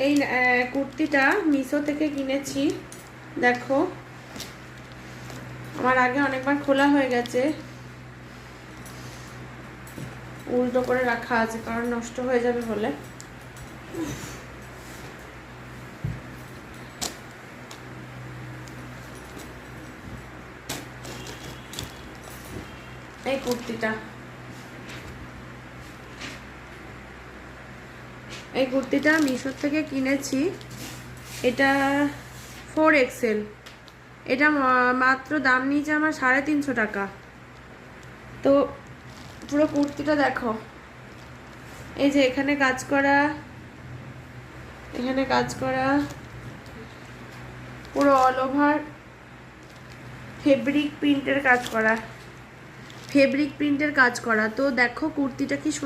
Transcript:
এই কুর্তিটা মিশো থেকে কিনেছি। দেখো, আমার আগে অনেকবার খোলা হয়ে গেছে, উল্টো করে রাখা আছে কারণ নষ্ট হয়ে যাবে বলে। এই কুর্তিটা মিশো থেকে কিনেছি। এটা 4XL। এটা মাত্র দাম নিয়েছে আমার 350 টাকা। তো পুরো কুর্তিটা দেখো, এই যে এখানে কাজ করা, এখানে কাজ করা, পুরো অল ওভার ফেব্রিক প্রিন্টের কাজ করা, তো দেখো কুর্তিটা কি সুন্দর।